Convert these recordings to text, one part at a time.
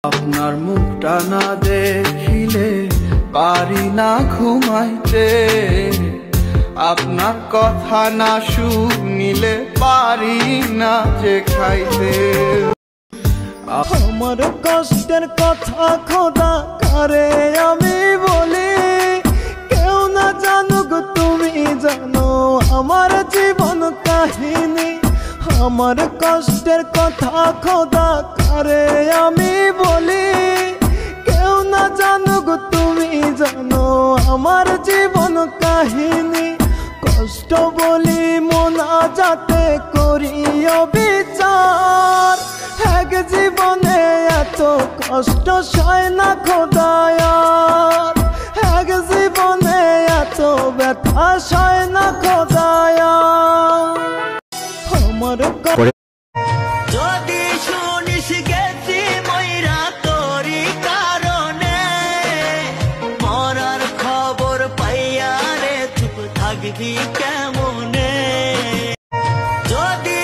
আপনার মুখটা না দেখিলে পারি না ঘুমাইতে, আপনার কথা না শুনিলে পারি না যে খাইতে। আমার কষ্টের কথা খোদা কারে আমি বলি, কেউ না জানুক তুমি জানো আমার জীবন কাহিনী। আমার কষ্টের কথা খোদা কারে আমি বলি, কেউ না জানুক তুমি জানো আমার জীবন কাহিনী। কষ্ট বলি মোনাজাতে করিও বিচার, এক জীবনে এত কষ্ট সয় না খোদায়ার, এক জীবনে এত ব্যথা সয় না খোদায়ার। আমার যদি শুনিস গেছি ময়রা তোরই কারণে, মরার খবর পাইয়া রে চুপ থাকবি কেমনে? যদি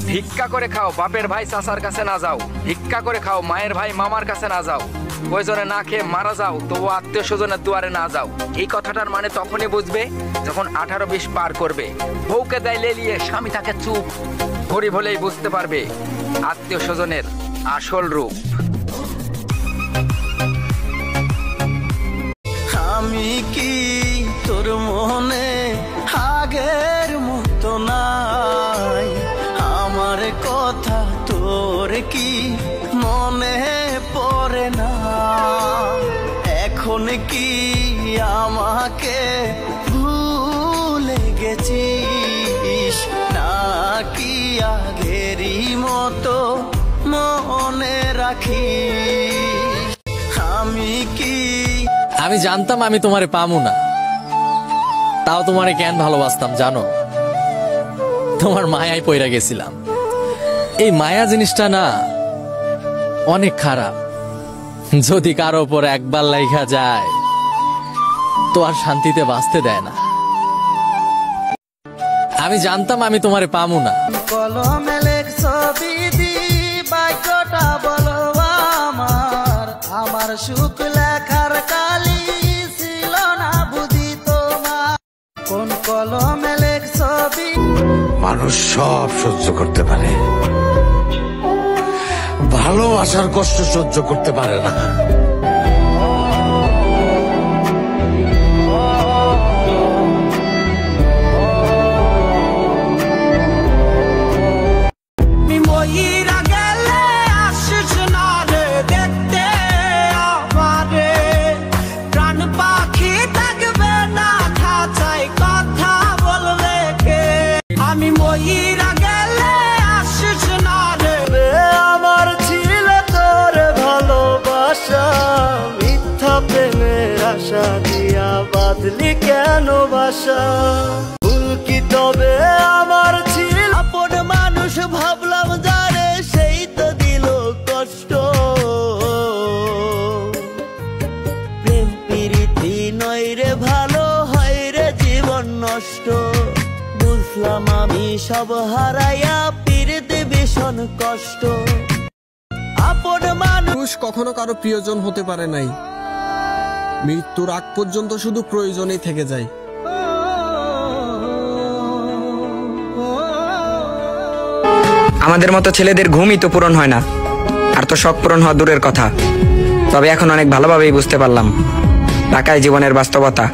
ভিক্ষা করে খাও, বাপের ভাই চাচার কাছে না যাও। ভিক্ষা করে খাও, মায়ের ভাই মামার কাছে না যাও। প্রয়োজনে না খেয়ে মারা যাও, তবু আত্মীয় স্বজনের দুয়ারে না যাও। এই কথাটার মানে তখনই বুঝবে যখন 18-20 পার করবে। বউকে দেয় লেলিয়ে, স্বামী থাকে চুপ। গরিব হলেই বুঝতে পারবে আত্মীয় স্বজনের আসল রূপ। আমি কি তোর মনে আগের মতো নাই? আমার কথা তোর কি মনে পড়ে না? এখন কি আমাকে ভুলে গেছিস, নাকি আগেরই মতো মনে রাখিস? আমি জানতাম আমি তোমারে পামু না, তাও তোমারে কেন ভালোবাসতাম জানো? তোমার মায়ায় পইরা গেছিলাম। এই মায়া জিনিসটা না অনেক খারাপ, যদি কারো উপর একবার লাইগা যায় তো আর শান্তিতে বাঁচতে দেয় না। আমি জানতাম আমি তোমারে পামু না। কলমে লেখ ছবি দি বাক্যটা বলো আমার, আমার সুখ লেখার কালি ছিল না বুঝি তোমার। কোন কলমে লেখ ছবি? মানুষ সব সহ্য করতে পারে, ভালোবাসার কষ্ট সহ্য করতে পারে না। বাদলি কেন বাসা? ভুল কি তবে আমার ছিল? আপন মানুষ ভাবলাম যারে, সেই তো দিল কষ্ট। প্রেম প্রীতি নয় রে ভালো, হয় রে জীবন নষ্ট। বুঝলাম আমি সব হারাইয়া, পিরিতে ভীষণ কষ্ট। আপন মানুষ কখনো কারো প্রিয়জন হতে পারে নাই, মৃত্যুর আগ পর্যন্ত শুধু প্রয়োজনেই থেকে যায়। আমাদের মতো ছেলেদের ঘুমই তো পূরণ হয় না, আর তো শখ পূরণ হওয়া দূরের কথা। তবে এখন অনেক ভালোভাবেই বুঝতে পারলাম ঢাকায় জীবনের বাস্তবতা।